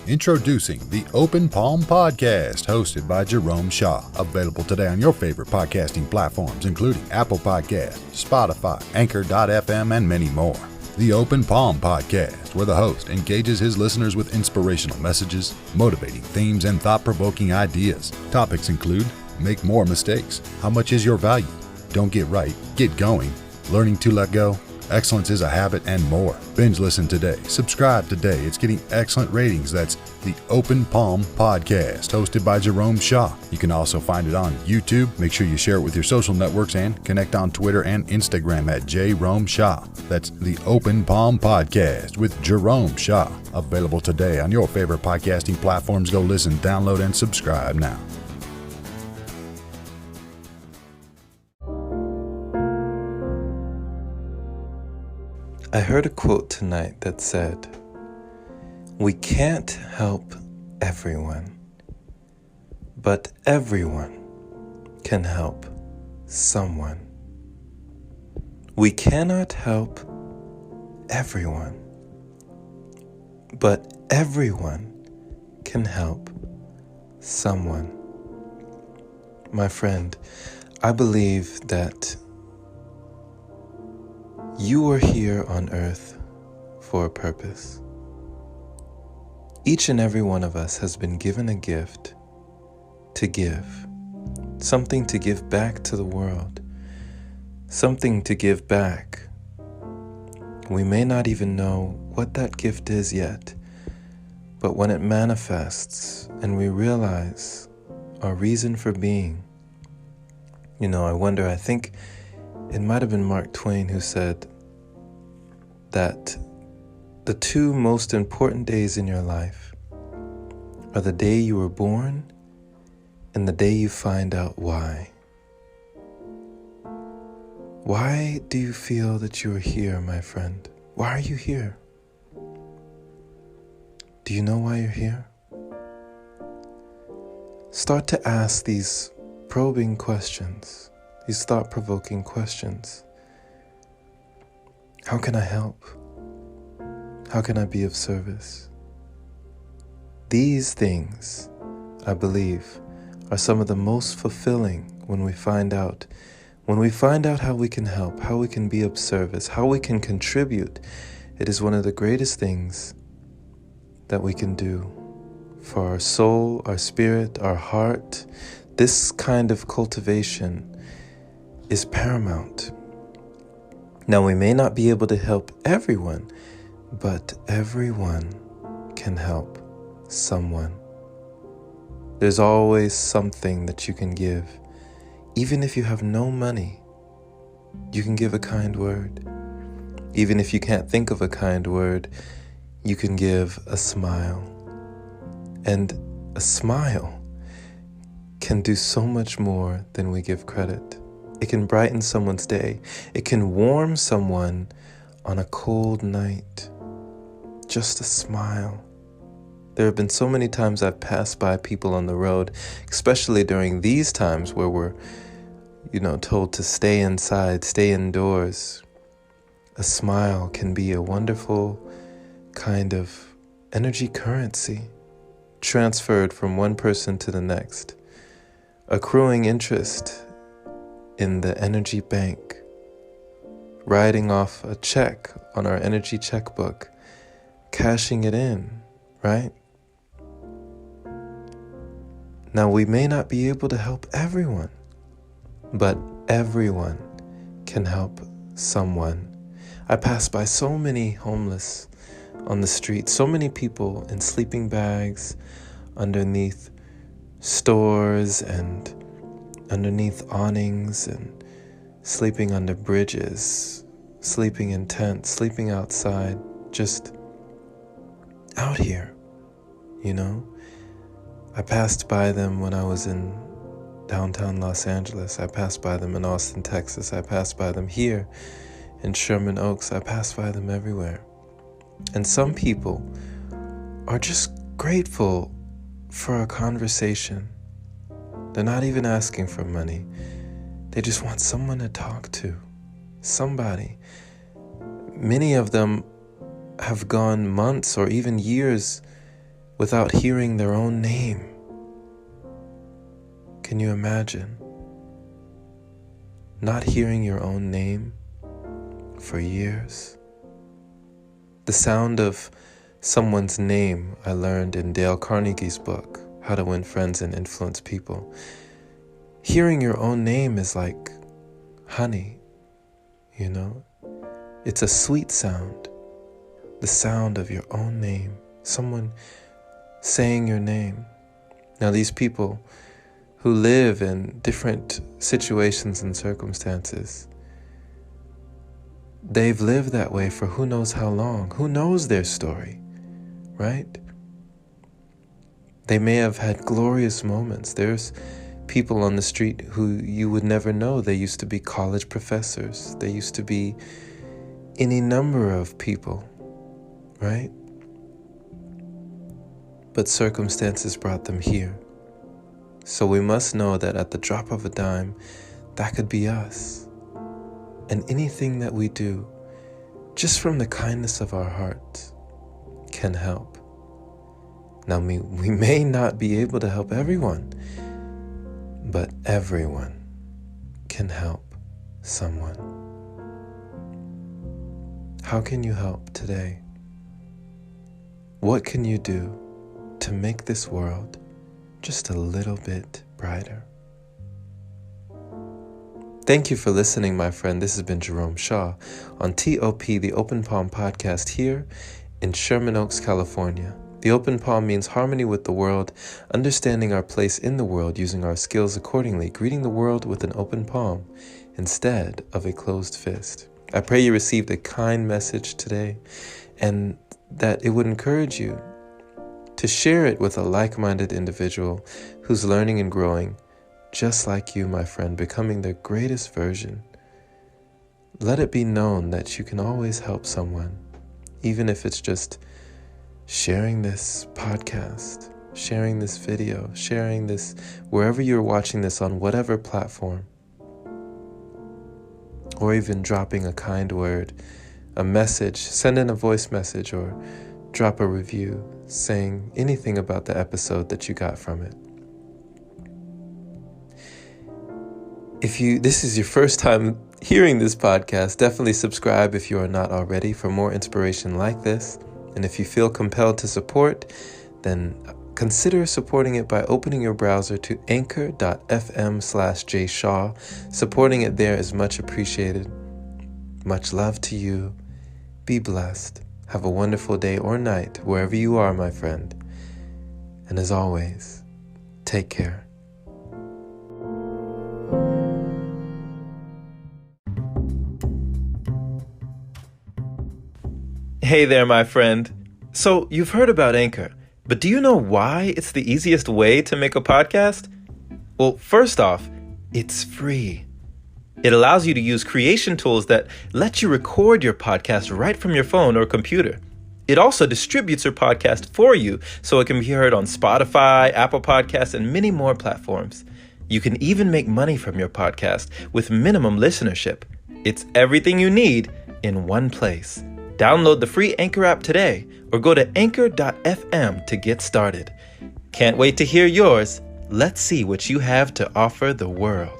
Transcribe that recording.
Introducing the Open Palm Podcast, hosted by Jerome Shaw. Available today on your favorite podcasting platforms, including Apple Podcasts, Spotify, Anchor.fm, and many more. The Open Palm Podcast, where the host engages his listeners with inspirational messages, motivating themes, and thought-provoking ideas. Topics include: make more mistakes, how much is your value, don't get right, get going, learning to let go, excellence is a habit, and more. Binge listen today. Subscribe today. It's getting excellent ratings. That's the Open Palm Podcast, hosted by Jerome Shaw. You can also find it on YouTube. Make sure you share it with your social networks and connect on Twitter and Instagram at Jerome Shaw. That's the Open Palm Podcast with Jerome Shaw. Available today on your favorite podcasting platforms. Go listen, download, and subscribe now. I heard a quote tonight that said, "We can't help everyone, but everyone can help someone." We cannot help everyone, but everyone can help someone. My friend, I believe that you are here on earth for a purpose. Each and every one of us has been given a gift to give, something to give back to the world, something to give back. We may not even know what that gift is yet, but when it manifests and we realize our reason for being, I think it might have been Mark Twain who said that the two most important days in your life are the day you were born and the day you find out why. Why do you feel that you are here, my friend? Why are you here? Do you know why you're here? Start to ask these probing questions, these thought-provoking questions. How can I help? How can I be of service? These things, I believe, are some of the most fulfilling when we find out how we can help, how we can be of service, how we can contribute. It is one of the greatest things that we can do for our soul, our spirit, our heart. This kind of cultivation is paramount. Now, we may not be able to help everyone, but everyone can help someone. There's always something that you can give. Even if you have no money, you can give a kind word. Even if you can't think of a kind word, you can give a smile. And a smile can do so much more than we give credit. It can brighten someone's day. It can warm someone on a cold night. Just a smile. There have been so many times I've passed by people on the road, especially during these times where we're, told to stay inside, stay indoors. A smile can be a wonderful kind of energy currency, transferred from one person to the next, accruing interest in the energy bank, writing off a check on our energy checkbook, cashing it in, right? Now, we may not be able to help everyone, but everyone can help someone. I pass by so many homeless on the street, so many people in sleeping bags underneath stores and underneath awnings, and sleeping under bridges, sleeping in tents, sleeping outside, just out here, I passed by them when I was in downtown Los Angeles. I passed by them in Austin, Texas. I passed by them here in Sherman Oaks. I passed by them everywhere. And some people are just grateful for a conversation. They're not even asking for money. They just want someone to talk to. Somebody. Many of them have gone months or even years without hearing their own name. Can you imagine not hearing your own name for years? The sound of someone's name I learned in Dale Carnegie's book, How to Win Friends and Influence People. Hearing your own name is like honey, It's a sweet sound, the sound of your own name, someone saying your name. Now, these people who live in different situations and circumstances, they've lived that way for who knows how long. Who knows their story, right? They may have had glorious moments. There's people on the street who you would never know. They used to be college professors. They used to be any number of people, right? But circumstances brought them here. So we must know that at the drop of a dime, that could be us. And anything that we do, just from the kindness of our hearts, can help. Now, we may not be able to help everyone, but everyone can help someone. How can you help today? What can you do to make this world just a little bit brighter? Thank you for listening, my friend. This has been Jerome Shaw on TOP, the Open Palm Podcast here in Sherman Oaks, California. The open palm means harmony with the world, understanding our place in the world, using our skills accordingly, greeting the world with an open palm instead of a closed fist. I pray you received a kind message today and that it would encourage you to share it with a like-minded individual who's learning and growing just like you, my friend, becoming their greatest version. Let it be known that you can always help someone, even if it's just sharing this podcast, sharing this video, sharing this wherever you're watching this on whatever platform, or even dropping a kind word, a message, send in a voice message or drop a review saying anything about the episode that you got from it. If this is your first time hearing this podcast, definitely subscribe if you are not already for more inspiration like this. And if you feel compelled to support, then consider supporting it by opening your browser to anchor.fm/jshaw. Supporting it there is much appreciated. Much love to you. Be blessed. Have a wonderful day or night wherever you are, my friend. And as always, take care. Hey there, my friend. So you've heard about Anchor, but do you know why it's the easiest way to make a podcast? Well, first off, it's free. It allows you to use creation tools that let you record your podcast right from your phone or computer. It also distributes your podcast for you so it can be heard on Spotify, Apple Podcasts, and many more platforms. You can even make money from your podcast with minimum listenership. It's everything you need in one place. Download the free Anchor app today or go to anchor.fm to get started. Can't wait to hear yours. Let's see what you have to offer the world.